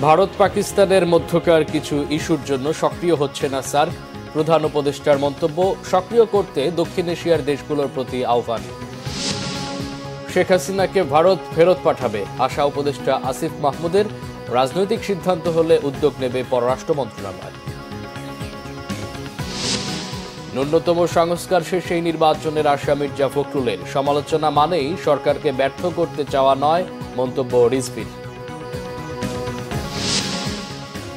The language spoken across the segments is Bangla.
ভারত পাকিস্তানের মধ্যকার কিছু ইস্যুর জন্য সক্রিয় হচ্ছে না সার্ক, প্রধান উপদেষ্টার মন্তব্য। সক্রিয় করতে দক্ষিণ এশিয়ার দেশগুলোর প্রতি আহ্বান। শেখ হাসিনাকে ভারত ফেরত পাঠাবে আশা উপদেষ্টা আসিফ মাহমুদের। রাজনৈতিক সিদ্ধান্ত হলে উদ্যোগ নেবে পররাষ্ট্র মন্ত্রণালয়। ন্যূনতম সংস্কার শেষেই নির্বাচনের আশা মির্জা ফখরুলের। সমালোচনা মানেই সরকারকে ব্যর্থ করতে চাওয়া নয়, মন্তব্য রিজভির।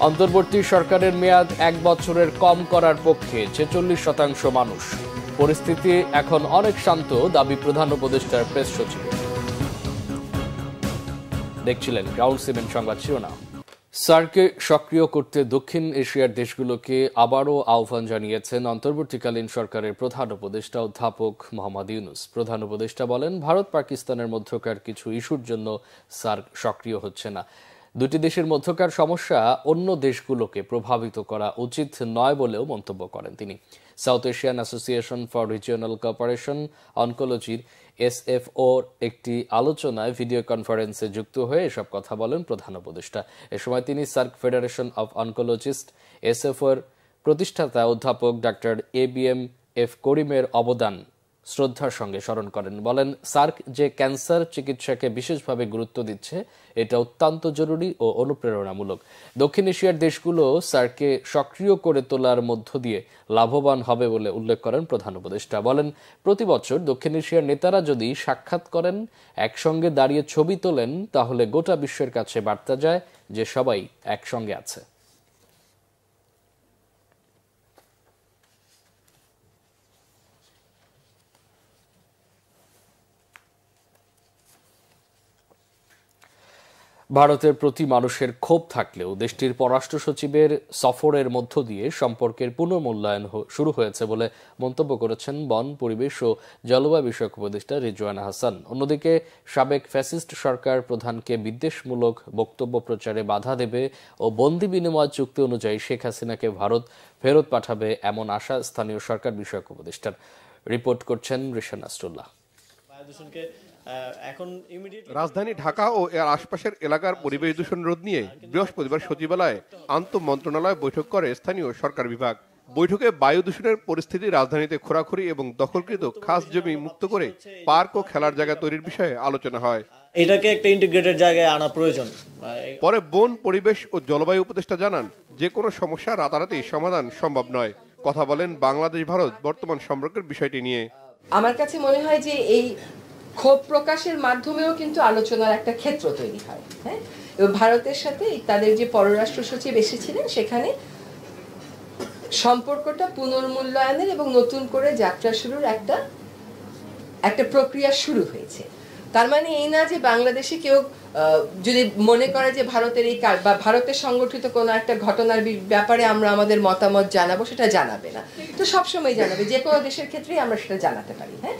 অন্তর্বর্তী সরকারের মেয়াদ 1 বছরের কম করার পক্ষে 46% মানুষ। পরিস্থিতি এখন অনেক শান্ত, দাবি প্রধান উপদেষ্টার প্রেস সচিব। দেখছিলেন গ্রাউন্ড সিমেন্ট সংবাদ শিরোনাম। সার্ককে সক্রিয় করতে দক্ষিণ এশিয়ার দেশগুলোকে আবারও আহ্বান জানিয়েছেন অন্তর্বর্তীকালীন সরকারের প্রধান উপদেষ্টা অধ্যাপক মোহাম্মদ ইউনূস। প্রধান উপদেষ্টা বলেন, ভারত পাকিস্তানের মধ্যকার কিছু ইস্যুর জন্য সার্ক সক্রিয় হচ্ছে না। দুটি দেশের মধ্যকার সমস্যা অন্য দেশগুলোকে প্রভাবিত করা উচিত নয় বলেও মন্তব্য করেন তিনি। South Asian Association for Regional Cooperation অনকোলজির SFOর একটি আলোচনায় ভিডিও কনফারেন্সে যুক্ত হয়ে এসব কথা বলেন প্রধান উপদেষ্টা। এ সময় তিনি সার্ক ফেডারেশন অব অনকোলজিস্ট SFOর প্রতিষ্ঠাতা অধ্যাপক ডাক্তার ABMF করিমের অবদান শ্রদ্ধার সঙ্গে স্মরণ করেন। বলেন, সার্ক যে ক্যান্সার চিকিৎসাকে বিশেষভাবে গুরুত্ব দিচ্ছে, এটা অত্যন্ত জরুরি ও অনুপ্রেরণামূলক। দক্ষিণ এশিয়ার দেশগুলো সার্ককে সক্রিয় করে তোলার মধ্য দিয়ে লাভবান হবে বলে উল্লেখ করেন প্রধান উপদেষ্টা। বলেন, প্রতি বছর দক্ষিণ এশিয়ার নেতারা যদি সাক্ষাৎ করেন, একসঙ্গে দাঁড়িয়ে ছবি তোলেন, তাহলে গোটা বিশ্বের কাছে বার্তা যায় যে সবাই একসঙ্গে আছে। ভারতের প্রতি মানুষের ক্ষোভ থাকলেও দেশটির পররাষ্ট্র সচিবের সফরের মধ্য দিয়ে সম্পর্কের পুনর্মূল্যায়ন শুরু হয়েছে বলে মন্তব্য করেছেন বন, পরিবেশ ও জলবায়ু বিষয়ক উপদেষ্টা রিজওয়ানা হাসান। অন্যদিকে সাবেক ফ্যাসিস্ট সরকার প্রধানকে বিদ্বেষমূলক বক্তব্য প্রচারে বাধা দেবে ও বন্দি বিনিময় চুক্তি অনুযায়ী শেখ হাসিনাকে ভারত ফেরত পাঠাবে এমন আশা স্থানীয় সরকার বিষয়ক উপদেষ্টার। রিপোর্ট করছেন রিশান নাসরুল্লাহ। রাজধানী ঢাকা ও এর আশপাশের এলাকার পরিবেশ দূষণ রোধ নিয়ে বৃহস্পতিবার সচিবালয়ে আন্তঃমন্ত্রণালয় বৈঠক করে স্থানীয় সরকার বিভাগ। বৈঠকে বায়ু দূষণের পরিস্থিতি, রাজধানীতে খোরাখুরি এবং দখলকৃত খাস জমি মুক্ত করে পার্ক ও খেলার জায়গা তৈরির বিষয়ে আলোচনা হয়। এটাকে একটা ইন্টিগ্রেটেড জায়গায় আনা প্রয়োজন। পরে বন, পরিবেশ ও জলবায়ু উপদেষ্টা জানান, যে কোনো সমস্যা রাতারাতি সমাধান সম্ভব নয়। কথা বলেন বাংলাদেশ ভারত বর্তমান সম্পর্কের বিষয়টি নিয়ে। আমার কাছে মনে হয় যে এই ক্ষোভ প্রকাশের মাধ্যমেও কিন্তু আলোচনার একটা ক্ষেত্র তৈরি হয়। হ্যাঁ, এবং ভারতের সাথে তাদের যে পররাষ্ট্র সচিব এসেছিলেন, সেখানে সম্পর্কটা পুনর্মূল্যায়নের এবং নতুন করে যাত্রা শুরুর একটা প্রক্রিয়া শুরু হয়েছে। তার মানে এই না যে বাংলাদেশে কেউ যদি মনে করে যে ভারতের এই বা ভারতের সংগঠিত কোনো একটা ঘটনার ব্যাপারে আমরা আমাদের মতামত জানাবো, সেটা জানাবে না। তো সবসময় জানাবে, যে কোনো দেশের ক্ষেত্রেই আমরা সেটা জানাতে পারি। হ্যাঁ,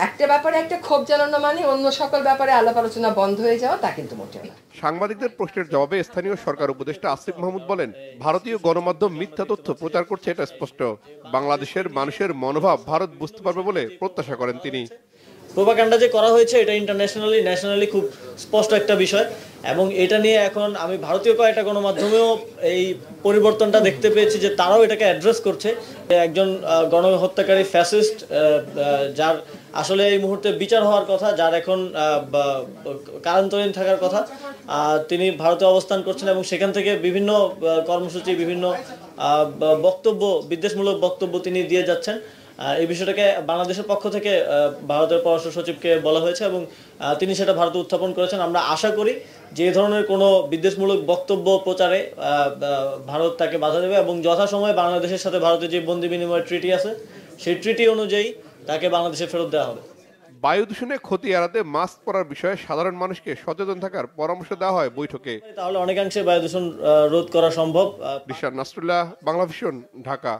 একটা ব্যাপারে একটা ক্ষোভ জানানো মানে অন্য সকল ব্যাপারে আলাপ আলোচনা বন্ধ হয়ে যাওয়া, তা কিন্তু মোটেও না। সাংবাদিকদের প্রশ্নের জবাবে স্থানীয় সরকার উপদেষ্টা আসিফ মাহমুদ বলেন, ভারতীয় গণমাধ্যম মিথ্যা তথ্য প্রচার করছে, এটা স্পষ্ট। বাংলাদেশের মানুষের মনোভাব ভারত বুঝতে পারবে বলে প্রত্যাশা করেন তিনি। প্রোপাগান্ডা যে করা হয়েছে, এটা ইন্টারন্যাশনালি ন্যাশনালি খুব স্পষ্ট একটা বিষয়, এবং এটা নিয়ে এখন আমি ভারতীয় কয়েকটা গণমাধ্যমেও এই পরিবর্তনটা দেখতে পেয়েছি যে তারাও এটাকে অ্যাড্রেস করছে। একজন গণহত্যাকারী ফ্যাসিস্ট, যার আসলে এই মুহূর্তে বিচার হওয়ার কথা, যার এখন কারান্তরীণ থাকার কথা, তিনি ভারতে অবস্থান করছেন এবং সেখান থেকে বিভিন্ন কর্মসূচি, বিভিন্ন বক্তব্য, বিদ্বেষমূলক বক্তব্য তিনি দিয়ে যাচ্ছেন। এই বিষয়টাকে বাংলাদেশের পক্ষ থেকে ভারতের পররাষ্ট্র সচিবকে বলা হয়েছে এবং তিনি সেটা ভারতে উত্থাপন করেছেন। আমরা আশা করি যে এই ধরনের কোনো বিদ্বেষমূলক বক্তব্য প্রচারে ভারত তাকে বাধা দেবে এবং যথাসময়ে বাংলাদেশের সাথে ভারতের যে বন্দি বিনিময় ট্রিটি আছে, সেই ট্রিটি অনুযায়ী তাকে বাংলাদেশে ফেরত দেওয়া হবে। বায়ু দূষণে ক্ষতি এড়াতে মাস্ক পরার বিষয়ে সাধারণ মানুষকে সচেতন থাকার পরামর্শ দেওয়া হয় বৈঠকে। তাহলে অনেকাংশে বায়ু দূষণ রোধ করা সম্ভব। রিশান নাসরুল্লাহ, বাংলাভিশন, ঢাকা।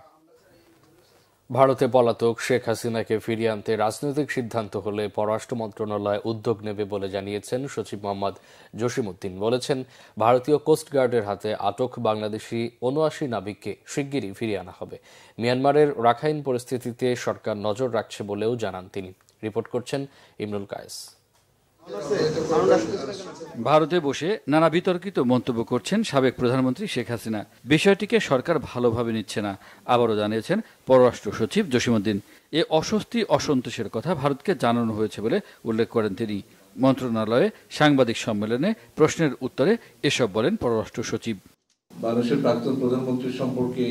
ভারতে পলাতক শেখ হাসিনাকে ফিরিয়ে আনতে রাজনৈতিক সিদ্ধান্ত হলে পররাষ্ট্র মন্ত্রণালয় উদ্যোগ নেবে বলে জানিয়েছেন সচিব মোহাম্মদ জসিমউদ্দিন। বলেছেন, ভারতীয় কোস্টগার্ডের হাতে আটক বাংলাদেশি ৭৯ নাবিককে শিগগিরই ফিরিয়ে আনা হবে। মিয়ানমারের রাখাইন পরিস্থিতিতে সরকার নজর রাখছে বলেও জানান তিনি। রিপোর্ট করছেন ইমরুল কায়েস। ভারতে বসে নানা বিতর্কিত মন্তব্য করছেন সাবেক প্রধানমন্ত্রী শেখ হাসিনা। বিষয়টিকে সরকার ভালোভাবে নিচ্ছে না আবারও জানিয়েছেন পররাষ্ট্র সচিব জসিমউদ্দিন। এ অস্বস্তি অসন্তোষের কথা ভারতকে জানানো হয়েছে বলে উল্লেখ করেন তিনি। মন্ত্রণালয়ে সাংবাদিক সম্মেলনে প্রশ্নের উত্তরে এসব বলেন পররাষ্ট্র সচিব। বাংলাদেশের প্রাক্তন প্রধানমন্ত্রী সম্পর্কে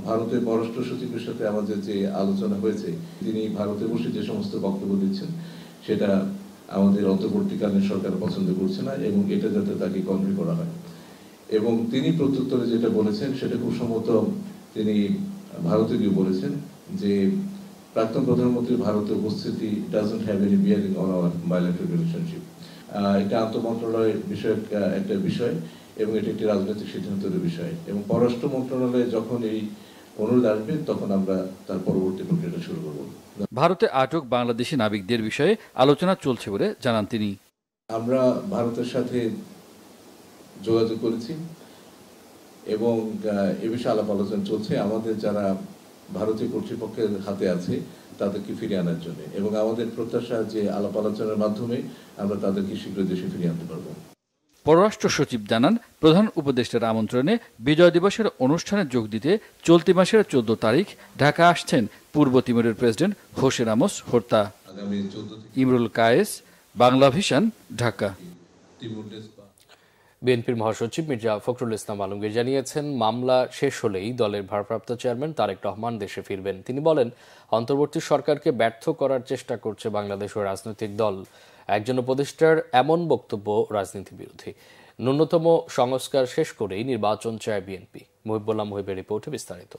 ভারতের পররাষ্ট্র সচিবের সাথে আমাদের যে আলোচনা হয়েছে, তিনি ভারতে বসে যে সমস্ত বক্তব্য দিচ্ছেন সেটা আমাদের অন্তর্বর্তীকালীন সরকার পছন্দ করছে না এবং এটা যাতে তাকে কনভে করা হয়। এবং তিনি প্রত্যুত্তরে যেটা বলেছেন সেটা খুব সম্ভবত তিনি ভারতে গিয়ে বলেছেন যে প্রাক্তন প্রধানমন্ত্রী ভারতে উপস্থিতি doesn't have any bearing on our bilateral relationship. এটা আন্তঃমন্ত্রণালয়ের একটা বিষয় এবং এটি একটি রাজনৈতিক সিদ্ধান্তের বিষয়, এবং পররাষ্ট্র মন্ত্রণালয়ে যখন এই অনুরোধ আসবে তখন আমরা তার পরবর্তী প্রক্রিয়াটা শুরু করব। ভারতে আটক বাংলাদেশি নাবিকদের বিষয়ে আলোচনা চলছে বলে জানান তিনি। আমরা ভারতের সাথে যোগাযোগ করেছি এবং এ বিষয়ে আলাপ আলোচনা চলছে আমাদের যারা ভারতীয় কর্তৃপক্ষের হাতে আছে তাদেরকে ফিরিয়ে আনার জন্য, এবং আমাদের প্রত্যাশা যে আলাপ আলোচনার মাধ্যমে আমরা তাদেরকে শীঘ্র দেশে ফিরিয়ে আনতে পারবো। পররাষ্ট্র সচিব জানান, প্রধান উপদেষ্টার আমন্ত্রণে বিজয় দিবসের অনুষ্ঠানে যোগ দিতে চলতি মাসের 14 তারিখ ঢাকা আসছেন পূর্ব তিমুরের president Jose Ramos Horta. Imrul Kayes, Bangla Vision, Dhaka. বিএনপির মহাসচিব মির্জা ফখরুল ইসলাম আলমগীর জানিয়েছেন, মামলা শেষ হলেই দলের ভারপ্রাপ্ত চেয়ারম্যান তারেক রহমান দেশে ফিরবেন। তিনি বলেন, অন্তর্বর্তী সরকারকে ব্যর্থ করার চেষ্টা করছে বাংলাদেশ ও রাজনৈতিক দল। একজন উপদেষ্টার এমন বক্তব্য রাজনীতি বিরোধী। ন্যূনতম সংস্কার শেষ করেই নির্বাচন চায় বিএনপি। মুহিবুল্লাহ মুহিবের রিপোর্টে বিস্তারিত।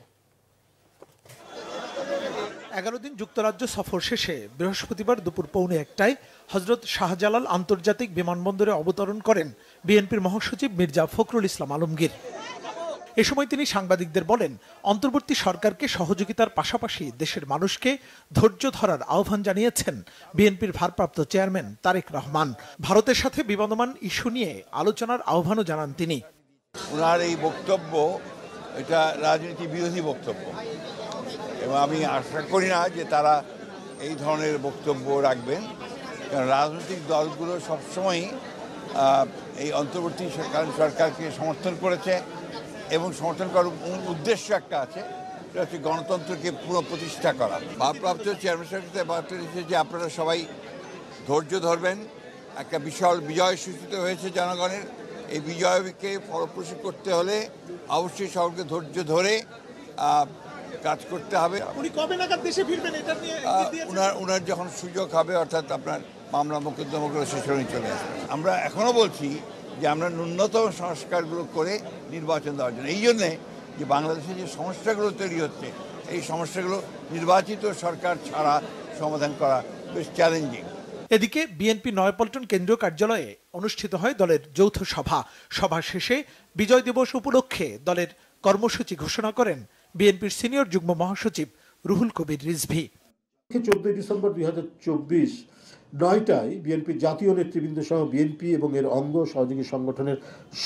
11 দিন যুক্তরাজ্য সফর শেষে বৃহস্পতিবার দুপুর 1:45টায় হযরত শাহজালাল আন্তর্জাতিক বিমানবন্দরে অবতরণ করেন বিএনপির মহাসচিব মির্জা ফখরুল ইসলাম আলমগীর। এ সময় তিনি সাংবাদিকদের বলেন, অন্তর্বর্তী সরকারকে সহযোগিতার পাশাপাশি দেশের মানুষকে ধৈর্য ধরার আহ্বান জানিয়েছেন বিএনপির ভারপ্রাপ্ত চেয়ারম্যান তারেক রহমান। ভারতের সাথে বিবদমান ইস্যু নিয়ে আলোচনার আহ্বানও জানান তিনি। ওনার এই বক্তব্য এটা রাজনীতি বিরোধী বক্তব্য, এবং আমি আশা করি না যে তারা এই ধরনের বক্তব্য রাখবেন, কারণ রাজনৈতিক দলগুলো সবসময়ই এই অন্তর্বর্তী সরকারকে সমর্থন করেছে এবং সমর্থন করার উদ্দেশ্য একটা আছে, সেটা হচ্ছে গণতন্ত্রকে পুনঃপ্রতিষ্ঠা করা। ভারপ্রাপ্ত চেয়ারম্যান সাহেবের বার্তা দিয়েছে যে আপনারা সবাই ধৈর্য ধরবেন। একটা বিশাল বিজয় সূচিত হয়েছে জনগণের, এই বিজয়কে ফলপ্রসূ করতে হলে অবশ্যই সবাইকে ধৈর্য ধরে কাজ করতে হবে। উনি কবে নাগাদ দেশে ফিরবেন এটা নিয়ে ওনার যখন সুযোগ হবে, অর্থাৎ আপনার মামলা মোকদ্দমাগুলো শেষ হয়ে চলে আসবে। আমরা এখনও বলছি যে আমরা ন্যূনতম সংস্কারগুলো করে নির্বাচন দেওয়ার জন্য, এই জন্যে যে বাংলাদেশে যে সমস্যাগুলো তৈরি হচ্ছে এই সমস্যাগুলো নির্বাচিত সরকার ছাড়া সমাধান করা বেশ চ্যালেঞ্জিং। এদিকে বিএনপি নয়াপল্টন কেন্দ্রীয় কার্যালয়ে অনুষ্ঠিত হয় দলের যৌথ সভা। সভা শেষে বিজয় দিবস উপলক্ষে দলের কর্মসূচি ঘোষণা করেন বিএনপির সিনিয়র যুগ্ম মহাসচিব রুহুল কবির রিজভী। 14 ডিসেম্বর 2024 9টায় বিএনপির জাতীয় নেতৃবৃন্দ সহ বিএনপি এবং এর অঙ্গ সহযোগী সংগঠনের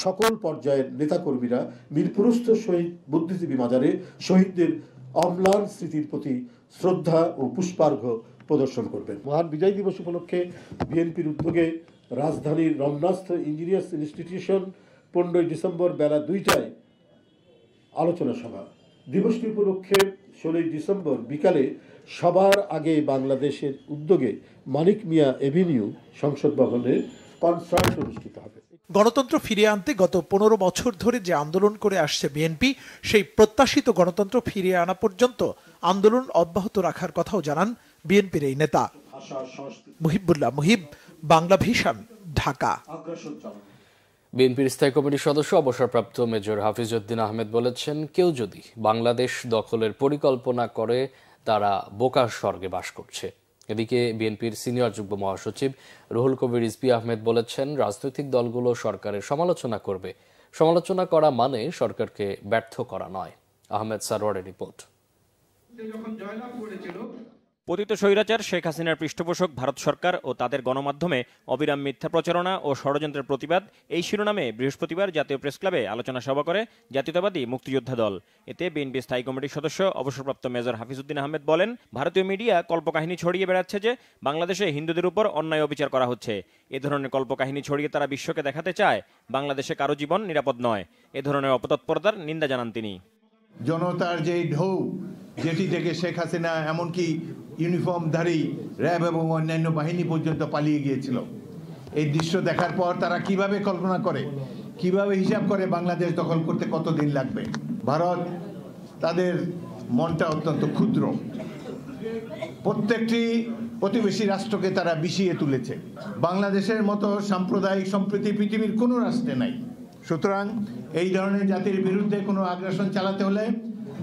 সকল পর্যায়ের নেতাকর্মীরা মিরপুরস্থ শহীদ বুদ্ধিজীবী মাজারে শহীদদের অম্লান স্মৃতির প্রতি শ্রদ্ধা ও পুষ্পার্ঘ্য প্রদর্শন করবেন। মহান বিজয় দিবস উপলক্ষে বিএনপির উদ্যোগে রাজধানীর রমনাস্থ ইঞ্জিনিয়ার্স ইনস্টিটিউশন 15 ডিসেম্বর বেলা 2টায় আলোচনা সভা। দিবসটি উপলক্ষে 16 ডিসেম্বর বিকালে সবার আগে বাংলাদেশের উদ্যোগে মানিক মিয়া এভিনিউ সংসদ ভবনে কনসার্ট অনুষ্ঠিত হবে। গণতন্ত্র ফিরিয়ে আনতে গত 15 বছর ধরে যে আন্দোলন করে আসছে বিএনপি, সেই প্রত্যাশিত গণতন্ত্র ফিরিয়ে আনা পর্যন্ত আন্দোলন অব্যাহত রাখার কথাও জানান বিএনপির এই নেতা। মুহিবুল্লাহ মুহিব, বাংলা ভিশন, ঢাকা। বিএনপির স্থায়ী কমিটির সদস্য অবসরপ্রাপ্ত মেজর হাফিজউদ্দিন আহমেদ বলেছেন, কেউ যদি বাংলাদেশ দখলের পরিকল্পনা করে তারা বোকার স্বর্গে বাস করছে। এদিকে বিএনপির সিনিয়র যুগ্ম মহাসচিব রুহুল কবির রিজভী আহমেদ বলেছেন, রাজনৈতিক দলগুলো সরকারের সমালোচনা করবে, সমালোচনা করা মানে সরকারকে ব্যর্থ করা নয়। আহমেদ সারওয়ারের রিপোর্ট। পতিত স্বৈরাচার শেখ হাসিনার পৃষ্ঠপোষক ভারত সরকার ও তাদের গণমাধ্যমে অবিরাম মিথ্যা প্রচারণা ও ষড়যন্ত্রের প্রতিবাদ এই শিরোনামে বৃহস্পতিবার জাতীয় প্রেস ক্লাবে আলোচনা সভা করে জাতীয়তাবাদী মুক্তিযোদ্ধা দল। এতে বিএনপি স্থায়ী কমিটির সদস্য অবসরপ্রাপ্ত মেজর হাফিজউদ্দিন আহমেদ বলেন, ভারতীয় মিডিয়া কল্পকাহিনী ছড়িয়ে বেড়াচ্ছে যে বাংলাদেশে হিন্দুদের উপর অন্যায় অবিচার করা হচ্ছে। এ ধরনের কল্পকাহিনী ছড়িয়ে তারা বিশ্বকে দেখাতে চায় বাংলাদেশে কারো জীবন নিরাপদ নয়। এ ধরনের অপতৎপরতার নিন্দা জানান তিনি। জনতার যে ঢৌ, যেটি থেকে শেখ হাসিনা এমনকি ইউনিফর্মধারী র্যাব এবং অন্যান্য বাহিনী পর্যন্ত পালিয়ে গিয়েছিল, এই দৃশ্য দেখার পর তারা কিভাবে কল্পনা করে, কিভাবে হিসাব করে বাংলাদেশ দখল করতে কতদিন লাগবে। ভারত তাদের মনটা অত্যন্ত ক্ষুদ্র, প্রত্যেকটি প্রতিবেশী রাষ্ট্রকে তারা বিষিয়ে তুলেছে। বাংলাদেশের মতো সাম্প্রদায়িক সম্প্রীতি পৃথিবীর কোনো রাষ্ট্রে নাই। সুতরাং এই ধরনের জাতির বিরুদ্ধে কোনো আগ্রাসন চালাতে হলে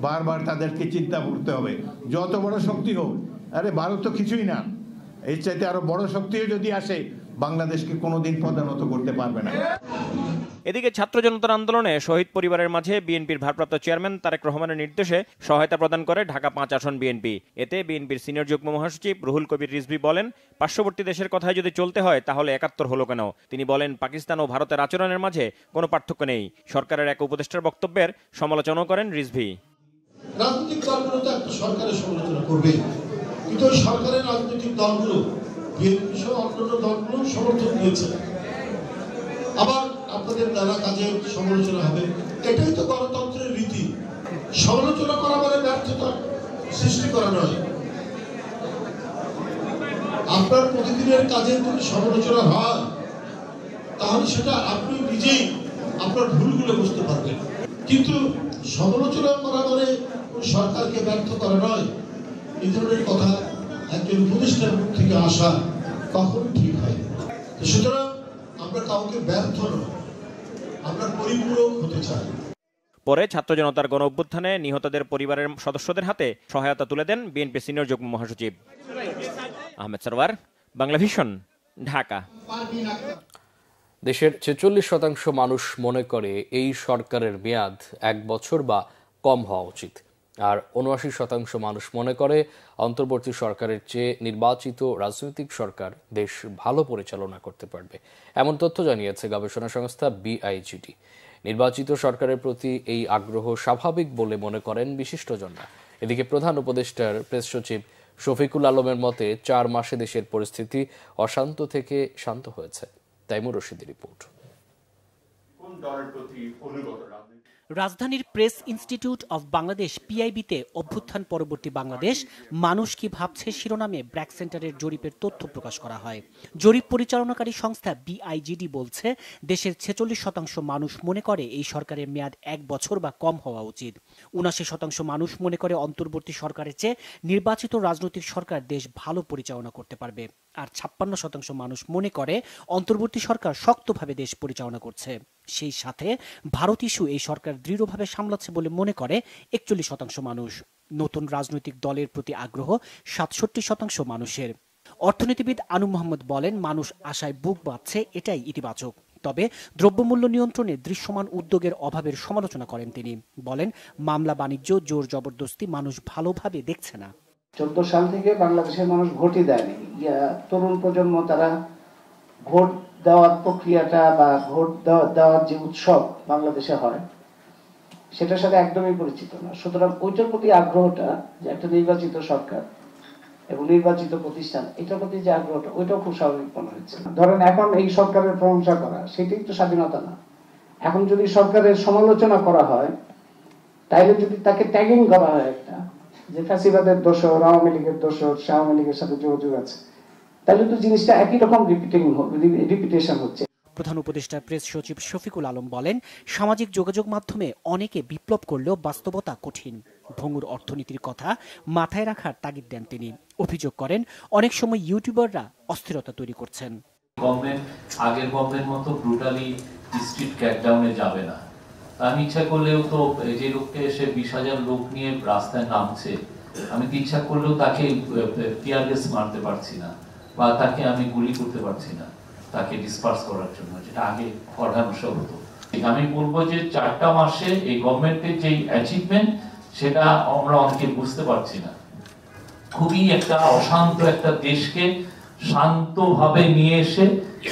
বারবার তাদেরকে চিন্তা করতে হবে, যত বড় শক্তি হোক। আরে ভারত তো কিছুই না, এর চাইতে আরো বড় শক্তিও যদি আসে বাংলাদেশকে কোনোদিন পদানত করতে পারবে না। এদিকে ছাত্র জনতার আন্দোলনে শহীদ পরিবারের মাঝে বিএনপির ভারপ্রাপ্ত চেয়ারম্যান তারেক রহমানের নির্দেশে সহায়তা প্রদান করে ঢাকা 5 আসন বিএনপি। এতে বিএনপির সিনিয়র যুগ্ম মহাসচিব রুহুল কবির রিজভী বলেন, পার্শ্ববর্তী দেশের কথায় যদি চলতে হয় তাহলে 71 হলো কেন। তিনি বলেন, পাকিস্তান ও ভারতের আচরণের মাঝে কোনো পার্থক্য নেই। সরকারের এক উপদেষ্টার বক্তব্যের সমালোচনাও করেন রিজভী। রাজনৈতিক দলগুলো তো একটা সরকারের সমালোচনা করবে, কিন্তু ওই সরকারের রাজনৈতিক দলগুলো বিএনপি সহ অন্যান্য দলগুলো সমর্থন দিয়েছে। আবার আপনাদের নানা কাজে সমালোচনা হবে, এটাই তো গণতন্ত্রের রীতি। সমালোচনা করা মানে ব্যর্থতা সৃষ্টি করা নয়। আপনার প্রতিদিনের কাজে যদি সমালোচনা হয় তাহলে সেটা আপনি নিজেই আপনার ভুলগুলো বুঝতে পারবেন। কিন্তু সমালোচনা করা মানে সরকারকে ব্যর্থ করা নয়। এই ধরনের কথা একজন উপদেষ্টার মুখ থেকে আসা কখনো ঠিক হয়। সুতরাং আমরা কাউকে ব্যর্থ নয়, আমরা পরিপূরক হতে চাই। পরে ছাত্র জনতার গণ অভ্যুত্থানে নিহতদের পরিবারের সদস্যদের হাতে সহায়তা তুলে দেন বিএনপি সিনিয়র যুগ্ম মহাসচিব। আহমেদ সরওয়ার, বাংলা ভিশন, ঢাকা। দেশের 46% মানুষ মনে করে এই সরকারের মেয়াদ 1 বছর বা কম হওয়া উচিত, আর 79% মানুষ মনে করে অন্তর্বর্তী সরকারের চেয়ে নির্বাচিত রাজনৈতিক সরকার দেশ ভালো পরিচালনা করতে পারবে। এমন তথ্য জানিয়েছে গবেষণা সংস্থা BIGD। নির্বাচিত সরকারের প্রতি এই আগ্রহ স্বাভাবিক বলে মনে করেন বিশিষ্টজনরা। এদিকে প্রধান উপদেষ্টার প্রেস সচিব শফিকুল আলমের মতে 4 মাসে দেশের পরিস্থিতি অশান্ত থেকে শান্ত হয়েছে। তাইমুর রশিদের রিপোর্ট। রাজধানীর প্রেস ইনস্টিটিউট অব বাংলাদেশ PIB-তে অভ্যুত্থান পরবর্তী বাংলাদেশ মানুষ কি ভাবছে শিরোনামে ব্র্যাক সেন্টারের জরিপের তথ্য প্রকাশ করা হয়। জরিপ পরিচালনাকারী সংস্থা BIGD বলছে, দেশের 46% মানুষ মনে করে এই সরকারের মেয়াদ 1 বছর বা কম হওয়া উচিত। 79% মানুষ মনে করে অন্তর্বর্তী সরকারের চেয়ে নির্বাচিত রাজনৈতিক সরকার দেশ ভালো পরিচালনা করতে পারবে। আর 56% মানুষ মনে করে অন্তর্বর্তী সরকার শক্তভাবে দেশ পরিচালনা করছে। সেই সাথে ভারত ইস্যু এই সরকার দৃঢ়ভাবে সামলাচ্ছে বলে মনে করে 41% মানুষ। নতুন রাজনৈতিক দলের প্রতি আগ্রহ 67% মানুষের। অর্থনীতিবিদ আনু মোহাম্মদ বলেন, মানুষ আশায় বুক বাঁধছে, এটাই ইতিবাচক। তবে দ্রব্যমূল্য নিয়ন্ত্রণে দৃশ্যমান উদ্যোগের অভাবের সমালোচনা করেন তিনি। বলেন, মামলা বাণিজ্য, জোর জবরদস্তি মানুষ ভালোভাবে দেখছে না। 14 সাল থেকে বাংলাদেশের মানুষ ভোটই দেয়নি। তরুণ প্রজন্ম তারা ভোট দেওয়ার প্রক্রিয়াটা বা ভোট দেওয়ার যে উৎসব বাংলাদেশে হয় সেটার সাথে একদমই পরিচিত না। সুতরাং ওইটার প্রতি আগ্রহটা, যে একটা নির্বাচিত সরকার এবং নির্বাচিত প্রতিষ্ঠান, এটার প্রতি যে আগ্রহটা, ওইটাও খুব স্বাভাবিক মনে হচ্ছে। ধরেন এখন এই সরকারের প্রশংসা করা, সেটাই তো স্বাধীনতা না। এখন যদি সরকারের সমালোচনা করা হয়, তাইলে যদি তাকে ট্যাগিং করা হয় একটা, যে ফ্যাসিবাদের দোষর, আওয়ামী লীগের দোষর, আওয়ামী লীগের সাথে যোগাযোগ আছে, তাহলে তো জিনিসটা একই রকম রিপিটেশন হচ্ছে। প্রধান উপদেষ্টা প্রেস সচিব শফিকুল আলম বলেন, সামাজিক যোগাযোগ মাধ্যমে অনেকে বিপ্লব করলেও বাস্তবতা কঠিন। ভঙ্গুর অর্থনীতির কথা মাথায় রাখার তাগিদ দেন তিনি। অভিযোগ করেন, অনেক সময় ইউটিউবাররা অস্থিরতা তৈরি করছেন। গভর্নমেন্ট আগের গভর্নমেন্ট মতো ব্রুটালি স্ট্রিট ক্র্যাকডাউনে যাবে না। আমি ইচ্ছা করলেও তো যে লোককে এসে 20,000 লোক নিয়ে রাস্তায় নামছে, আমি ইচ্ছা করলেও তাকে টিয়ার গ্যাস মারতে পারছি না, বা তাকে আমি গুলি করতে পারছি না তাকে ডিসপার্স করার জন্য, যেটা আগে অর্গানুসব হতো। আমি বলবো যে 4টা মাসে এই গভর্নমেন্টের যে অ্যাচিভমেন্ট, সেটা আমরা অনেকে বুঝতে পারছি না। খুবই একটা অশান্ত একটা দেশকে শান্তভাবে নিয়ে এসে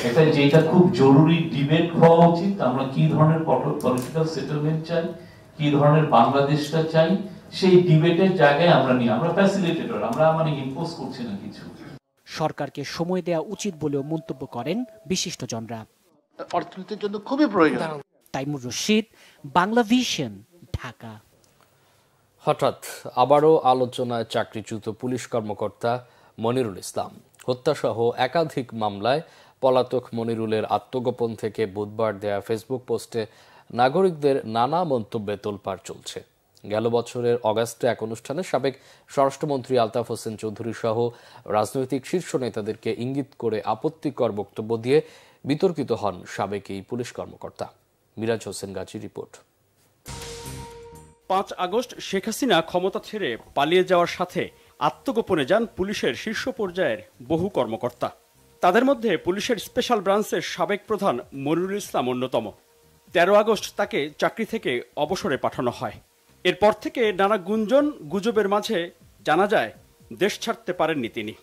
এটা যেটা খুব জরুরি ডিবেট হওয়া উচিত, আমরা কি ধরনের পলিটিক্যাল সেটেলমেন্ট চাই, কি ধরনের বাংলাদেশটা চাই, সেই ডিবেটের জায়গায় আমরা ফ্যাসিলিটেটর, আমরা মানে ইম্পোজ করছি না কিছু। সরকারকে সময় দেওয়া উচিত বলেও মন্তব্য করেন বিশিষ্টজনরা। অর্থনীতির জন্য খুবই প্রয়োজন। তাইমুর রশিদ, বাংলা ভিশন, ঢাকা। হঠাৎ আবারও আলোচনায় চাকরিচ্যুত পুলিশ কর্মকর্তা মনিরুল ইসলাম হত্যাসহ একাধিক মামলায় পলাতক মনিরুলের আত্মগোপন থেকে বুধবার দেয়া ফেসবুক পোস্টে নাগরিকদের নানা মন্তব্যে তোলপাড় চলছে। গেল বছরের অগাস্টে এক অনুষ্ঠানে সাবেক স্বরাষ্ট্রমন্ত্রী আলতাফ হোসেন চৌধুরী সহ রাজনৈতিক শীর্ষ নেতাদেরকে ইঙ্গিত করে আপত্তিকর বক্তব্য দিয়ে বিতর্কিত হন সাবেক এই পুলিশ কর্মকর্তা। মিরাজ হোসেন গাজী রিপোর্ট। 5 আগস্ট শেখ হাসিনা ক্ষমতা ছেড়ে পালিয়ে যাওয়ার সাথে আত্মগোপনে যান পুলিশের শীর্ষ পর্যায়ের বহু কর্মকর্তা। তাদের মধ্যে পুলিশের স্পেশাল ব্রাঞ্চের সাবেক প্রধান মনিরুল ইসলাম অন্যতম। 13 আগস্ট তাকে চাকরি থেকে অবসরে পাঠানো হয়। এরপর থেকে নানা গুজবের মাঝে জানা যায় দেশ ছাড়তে পারেননি তিনি।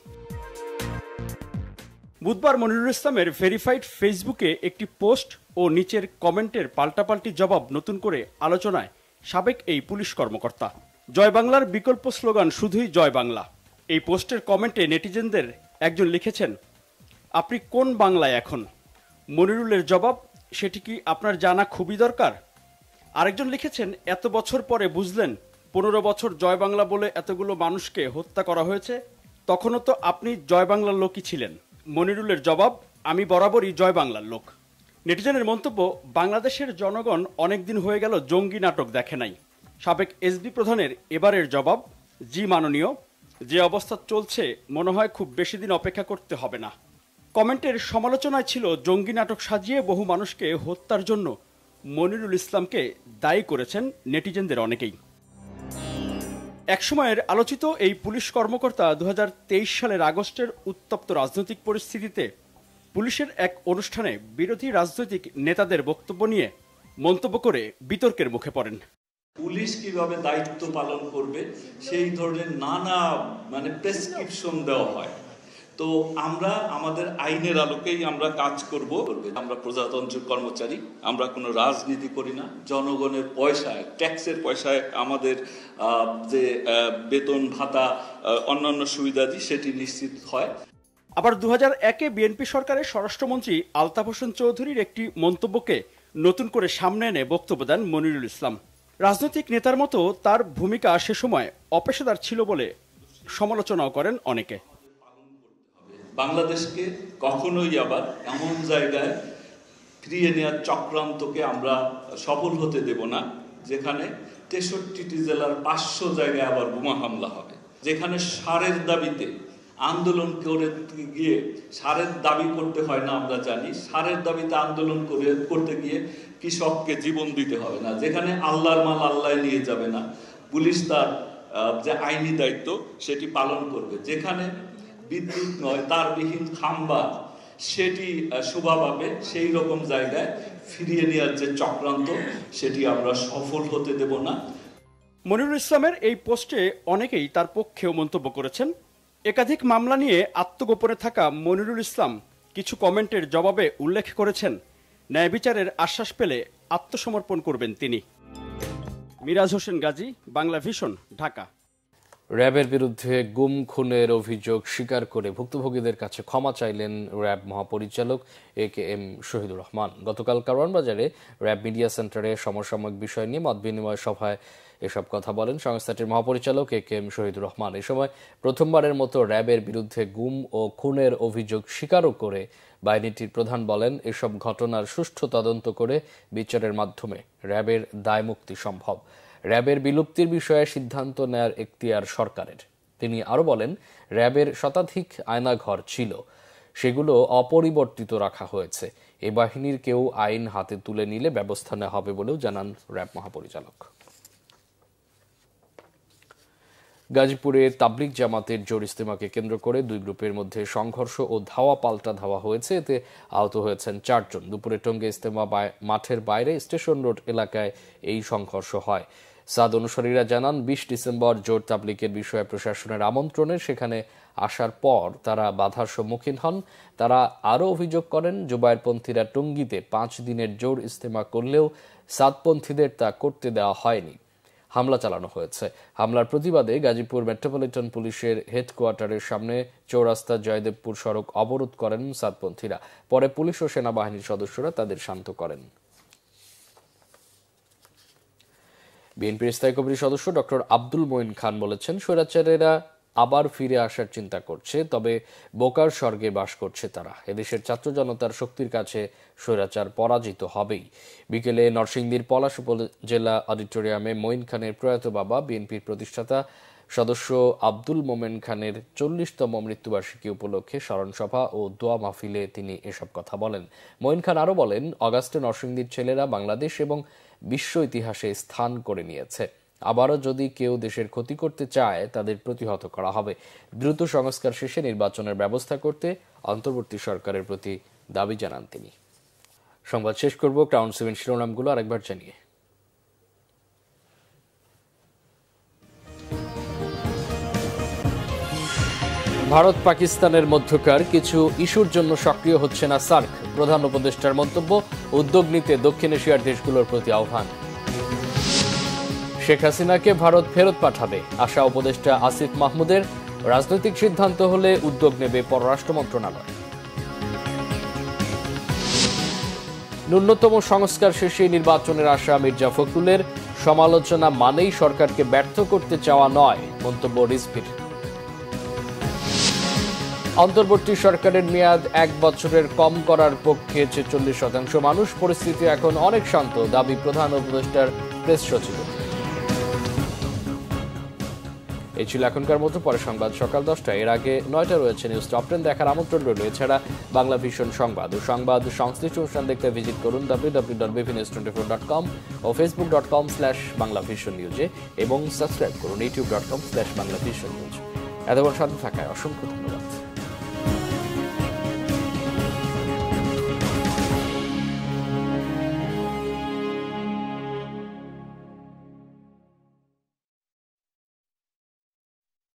বুধবার মনিরুল ইসলামের ভেরিফাইড ফেসবুকে একটি পোস্ট ও নিচের কমেন্টের পাল্টাপাল্টি জবাব নতুন করে আলোচনায় সাবেক এই পুলিশ কর্মকর্তা। জয় বাংলার বিকল্প স্লোগান শুধুই জয় বাংলা। এই পোস্টের কমেন্টে নেটিজেনদের একজন লিখেছেন, আপনি কোন বাংলায় এখন? মনিরুলের জবাব, সেটি কি আপনার জানা খুবই দরকার? আরেকজন লিখেছেন, এত বছর পরে বুঝলেন 15 বছর জয় বাংলা বলে এতগুলো মানুষকে হত্যা করা হয়েছে, তখনও তো আপনি জয় বাংলার লোকই ছিলেন। মনিরুলের জবাব, আমি বরাবরই জয় বাংলার লোক। নেটিজেনের মন্তব্য, বাংলাদেশের জনগণ অনেকদিন হয়ে গেল জঙ্গি নাটক দেখে নাই। সাবেক এসবি প্রধানের এবারের জবাব, জি মাননীয়, যে অবস্থা চলছে মনে হয় খুব বেশি দিন অপেক্ষা করতে হবে না। কমেন্টের সমালোচনায় ছিল জঙ্গি নাটক সাজিয়ে বহু মানুষকে হত্যার জন্য মনিরুল ইসলামকে দায়ী করেছেন নেটিজেনদের অনেকেই। একসময়ের আলোচিত এই পুলিশ কর্মকর্তা 2023 সালের আগস্টের উত্তপ্ত রাজনৈতিক পরিস্থিতিতে পুলিশের এক অনুষ্ঠানে বিরোধী রাজনৈতিক নেতাদের বক্তব্য নিয়ে মন্তব্য করে বিতর্কের মুখে পড়েন। পুলিশ কিভাবে দায়িত্ব পালন করবে সেই ধরনের নানা প্রেসক্রিপশন দেওয়া হয়। তো আমরা আমাদের আইনের আলোকেই আমরা কাজ করব। আমরা প্রজাতন্ত্রের কর্মচারী, আমরা কোনো রাজনীতি করি না। জনগণের পয়সায়, ট্যাক্সের পয়সায় আমাদের যে বেতন ভাতা অন্যান্য সুবিধাদি সেটি নিশ্চিত হয়। আবার 2001-এ বিএনপি সরকারের স্বরাষ্ট্রমন্ত্রী আলতাফ হোসেন চৌধুরীর একটি মন্তব্যকে নতুন করে সামনে এনে বক্তব্য দেন মনিরুল ইসলাম। রাজনৈতিক নেতার মতো তার ভূমিকা সে সময় অপেশাদার ছিল বলে সমালোচনাও করেন অনেকে। বাংলাদেশকে কখনোই আবার এমন জায়গায় ফিরিয়ে নেওয়ার চক্রান্তকে আমরা সফল হতে দেব না, যেখানে 63টি জেলার 500 জায়গায় আবার বোমা হামলা হবে, যেখানে সারের দাবিতে আন্দোলন করে গিয়ে সারের দাবি করতে হয় না। আমরা জানি সারের দাবিতে আন্দোলন করতে গিয়ে কৃষককে জীবন দিতে হবে না, যেখানে আল্লাহর মাল আল্লাহ নিয়ে যাবে না, পুলিশ তার যে আইনি দায়িত্ব সেটি পালন করবে, যেখানে বিদ্যুৎ নয় তারবিহীন খাম্বা সেটি শোভা পাবে, সেই রকম জায়গায় ফিরিয়ে নেওয়ার যে চক্রান্ত সেটি আমরা সফল হতে দেব না। মনিরুল ইসলামের এই পোস্টে অনেকেই তার পক্ষেও মন্তব্য করেছেন। একাধিক মামলা নিয়ে আত্মগোপনে থাকা মনিরুল ইসলাম কিছু কমেন্টের জবাবে উল্লেখ করেছেন, ন্যায় বিচারের আশ্বাস পেলে আত্মসমর্পণ করবেন তিনি। মিরাজ হোসেন গাজী, বাংলা ভিশন, ঢাকা। র্যাবের বিরুদ্ধে গুম খুনের অভিযোগ স্বীকার করে ভুক্তভোগীদের কাছে ক্ষমা চাইলেন র্যাব মহাপরিচালক AKM শহীদুর রহমান। গতকাল কারওয়ান বাজারে র্যাব মিডিয়া সেন্টারে সমসাময়িক বিষয় নিয়ে মত বিনিময় সভায় এসব কথা বলেন সংস্থাটির মহাপরিচালক AKM শহীদুর রহমান। এ সময় প্রথমবারের মতো র্যাবের বিরুদ্ধে গুম ও খুনের অভিযোগ স্বীকারও করে বাহিনীটির প্রধান বলেন, এসব ঘটনার সুষ্ঠু তদন্ত করে বিচারের মাধ্যমে র্যাবের দায়মুক্তি সম্ভব। র্যাবের বিলুপ্তির বিষয়ে সিদ্ধান্ত নেয়ার এখতিয়ার সরকারের। তিনি আরও বলেন, র্যাবের শতাধিক আয়নাঘর ছিল, সেগুলো অপরিবর্তিত রাখা হয়েছে। এ বাহিনীর কেউ আইন হাতে তুলে নিলে ব্যবস্থা নেওয়া হবে বলেও জানান র্যাব মহাপরিচালক। গাজীপুরে তাবলিগ জামাতের জোর ইজতেমাকে কেন্দ্র করে দুই গ্রুপের মধ্যে সংঘর্ষ ও ধাওয়া পাল্টা ধাওয়া হয়েছে, এতে আহত হয়েছেন 4 জন। দুপুরে টঙ্গী ইজতেমা মাঠের বাইরে স্টেশন রোড এলাকায় এই সংঘর্ষ হয়। সাদ অনুসারীরা জানান 20 ডিসেম্বর জোট তাবলিগের বিষয়ে প্রশাসনের আমন্ত্রণে সেখানে আসার পর তারা বাধার সম্মুখীন হন। তারা আরও অভিযোগ করেন, জুবায়েরপন্থীরা টঙ্গীতে 5 দিনের জোর ইজতেমা করলেও সাদপন্থীদের তা করতে দেওয়া হয়নি। হামলা চালানো হয়েছে। হামলার প্রতিবাদে গাজীপুর মেট্রোপলিটন পুলিশের হেডকোয়ার্টারের সামনে চৌরাস্তা জয়দেবপুর সড়ক অবরোধ করেন সাদপন্থীরা। পরে পুলিশ ও সেনাবাহিনীর সদস্যরা তাদের শান্ত করেন। বিএনপির স্থায়ী কমিটির সদস্য ডক্টর আব্দুল মঈন খান বলেছেন, স্বৈরাচারেরা আবার ফিরে আসার চিন্তা করছে, তবে বোকার স্বর্গে বাস করছে তারা। এদেশের ছাত্র জনতার শক্তির কাছে স্বৈরাচার পরাজিত হবেই। বিকেলে নরসিংদীর পলাশ উপজেলা অডিটোরিয়ামে মঈন খানের প্রয়াত বাবা বিএনপির প্রতিষ্ঠাতা সদস্য আব্দুল মোমেন খানের 40তম মৃত্যুবার্ষিকী উপলক্ষে স্মরণসভা ও দোয়া মাহফিলে তিনি এসব কথা বলেন। মঈন খান আরও বলেন, অগাস্টে নরসিংদীর ছেলেরা বাংলাদেশ এবং বিশ্ব ইতিহাসে স্থান করে নিয়েছে। আবারও যদি কেউ দেশের ক্ষতি করতে চায় তাদের প্রতিহত করা হবে। দ্রুত সংস্কার শেষে নির্বাচনের ব্যবস্থা করতে অন্তর্বর্তী সরকারের প্রতি দাবি জানান তিনি। সংবাদ শেষ করব ক্রাউন 7 শিরোনামগুলো আরেকবার জানিয়ে। ভারত পাকিস্তানের মধ্যকার কিছু ইস্যুর জন্য সক্রিয় হচ্ছে না সার্ক। প্রধান উপদেষ্টার মন্তব্য, উদ্যোগ নিতে দক্ষিণ এশিয়ার দেশগুলোর প্রতি আহ্বান। শেখ হাসিনাকে ভারত ফেরত পাঠাবে আশা উপদেষ্টা আসিফ মাহমুদের। রাজনৈতিক সিদ্ধান্ত হলে উদ্যোগ নেবে পররাষ্ট্র মন্ত্রণালয়। ন্যূনতম সংস্কার শেষে নির্বাচনের আশা মির্জা ফখরুলের। সমালোচনা মানেই সরকারকে ব্যর্থ করতে চাওয়া নয়, মন্তব্য রিজভির। অন্তর্বর্তী সরকারের মেয়াদ 1 বছরের কম করার পক্ষে 46% মানুষ। পরিস্থিতি এখন অনেক শান্ত, দাবি প্রধান উপদেষ্টার প্রেস সচিব। এই ছিল এখনকার মতো। পরে সংবাদ সকাল 10টায়। এর আগে 9টা রয়েছে নিউজ টপ 10 দেখার আমন্ত্রণ রইল। এছাড়া বাংলা ভিশন সংবাদ ও সংবাদ সংশ্লিষ্ট অনুষ্ঠান দেখতে ভিজিট করুন www.bvnews24.com ও facebook.com/banglavisionnews এবং সাবস্ক্রাইব করুন youtube.com/banglavisionnews। এতক্ষণ সাথে থাকায় অসংখ্য ধন্যবাদ।